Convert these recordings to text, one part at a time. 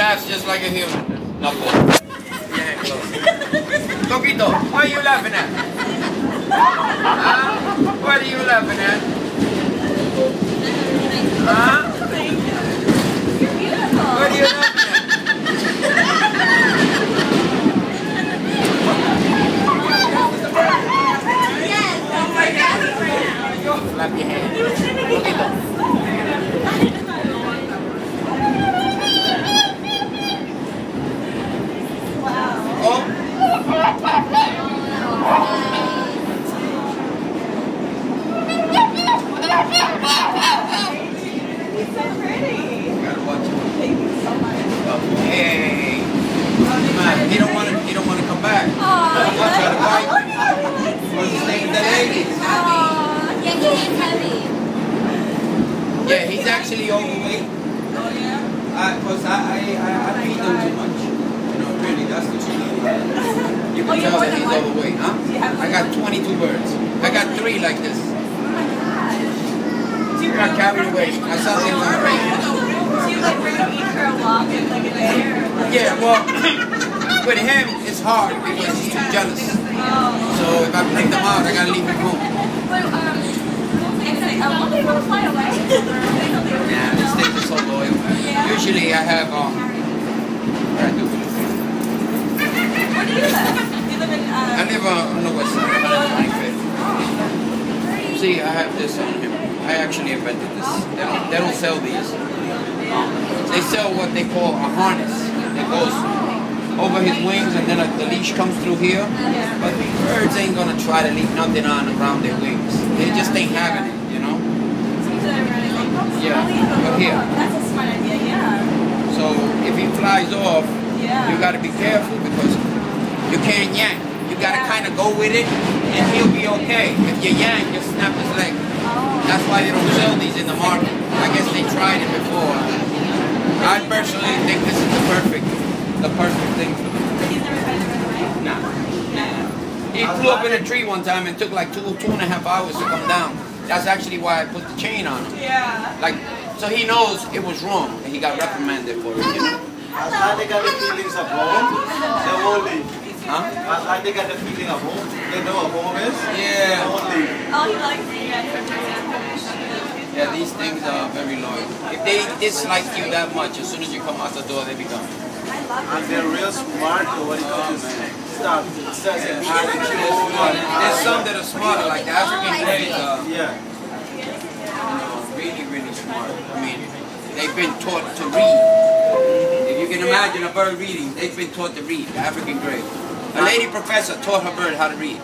laughs just like a human. Not good. Yeah, close. Coquito, what are you laughing at? Huh? What are you laughing at? Huh? What are you laughing at? Flap your hand. Coquito. Oh. He's so pretty. You gotta watch him. Thank you so much. Hey. Man, he don't want to come back. Aww, Watch out the bike. What's his name? The ladies. Yeah, he is heavy. Yeah, he's actually overweight. Oh yeah? Because I feed them too much. You know, really, that's the truth. You can tell that he's overweight, huh? I got 22 birds. I got 3 like this. I got carried away. I saw things on the range. Do you like bring him eat for a walk and like a day or like? Yeah, well, with him, it's hard because he's too jealous. So if I bring them out, I gotta leave him home. But, won't they want to fly away? Yeah, these things are so loyal. Yeah. Usually I have, Where do you live? You live in, I live on the west side, 125th. See, I have this on him. I actually invented this. They don't sell these. They sell what they call a harness. It goes over his wings and then the leash comes through here. But birds ain't gonna try to leave nothing on around their wings. They just ain't having it, you know? Yeah, but here. That's a smart idea, yeah. So if he flies off, you gotta be careful because you can't yank. You gotta kind of go with it and he'll be okay. If you yank, you'll snap his leg. That's why they don't sell these in the market. I guess they tried it before. I personally think this is the perfect thing for them. He's never tried to run away? Nah. He flew up in a tree one time and took like 2.5 hours to come down. That's actually why I put the chain on him. Yeah. Like, so he knows it was wrong and he got reprimanded for it, you know? As they got the feelings of home, they won't leave. Huh? As they got the feeling of home, they know what home is. Yeah. They won't leave. Oh, he likes it. Yeah, these things are very loyal. If they dislike you that much, as soon as you come out the door, they be gone. And they're real smart when it comes to stuff. Yeah. There's some that are smarter, like the African greys are really, really smart. I mean, they've been taught to read. If you can imagine a bird reading, they've been taught to read, the African grey. A lady professor taught her bird how to read.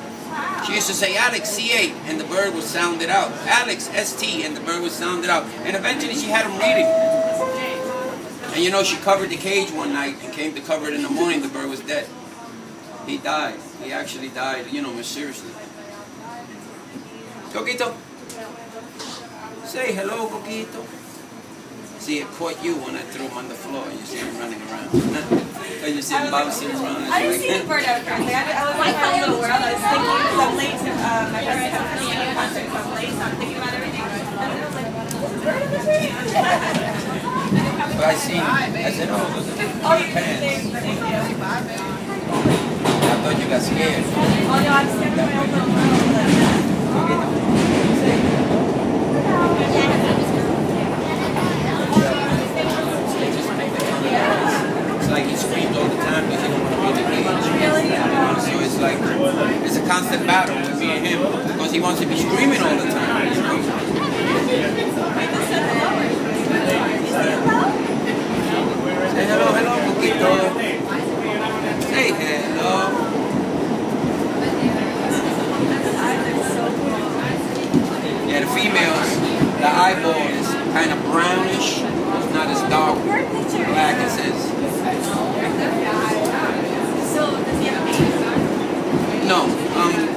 She used to say, Alex, C8, and the bird would sound it out. Alex, ST, and the bird would sound it out. And eventually she had him reading. And you know, she covered the cage one night and came to cover it in the morning, the bird was dead. He died. He actually died, you know, mysteriously. Coquito. Say hello, Coquito. See, it caught you when I threw him on the floor. You see him running around. Or you see him bouncing around. I didn't see the bird out front. I was like, my little world. I was thinking, because I'm late to my cousin's company and a concert, so I'm late, so I'm thinking about everything. And I was like, bird in the tree? But I seen him. I said, oh, those are the pants. Thank you. I thought you got scared. Oh, no, I'm scared of my own little world. It's like he screams all the time because he don't want to be in the cage. So it's like, it's a constant battle with me and him because he wants to be screaming all the time. You know? Say hello, hello, Coquito. Say hello. Yeah, the females, the eyeball is kind of brownish. It's not as dark black as his. So, does he have a baby? No,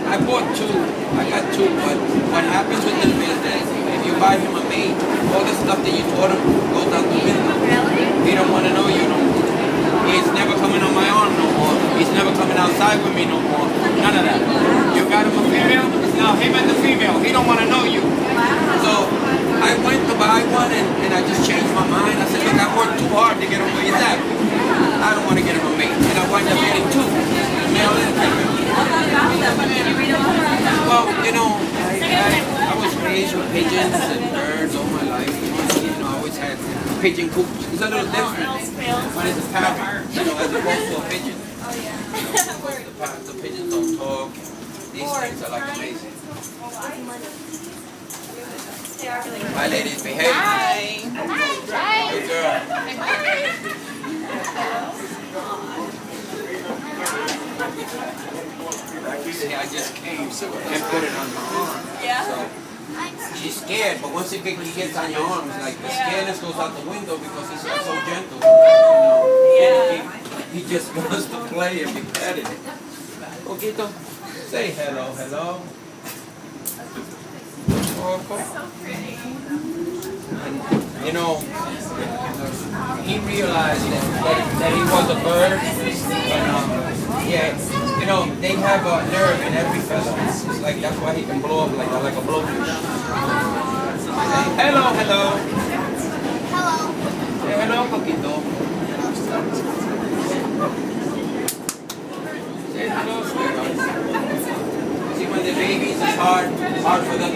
I bought 2. I got 2, but what happens with them is that if you buy him a mate, all the stuff that you taught him goes out the window. Really? He don't want to know you no more. He's never coming on my arm no more. He's never coming outside with me no more. None of that. You got him a female, it's now him and the female. He don't want to know you. So I went to buy one and I just changed my mind. I said, look, I worked too hard to get him where he's at. pigeon coops. It's a little different. One is a parrot, you know, as opposed to a pigeon. Oh, yeah. The pigeons don't talk. These things are like amazing. They are really Hi, ladies, behave. Hi. Good girl. See, I just came and put it on my arm. Yeah? So, she's scared, but once he gets on your arms, like the scaredness goes out the window because he's so gentle. Yeah. He just wants to play and be petted. Poquito, say hello, hello. Poco. And, you know, he realized that he was a bird. And, yeah, you know, they have a nerve in every feather. It's like that's why he can blow up like that, like a blowfish. Say hello, hello. Hello. Say hello, Poquito. Say hello, sweetheart. See, when the babies, it's hard for them.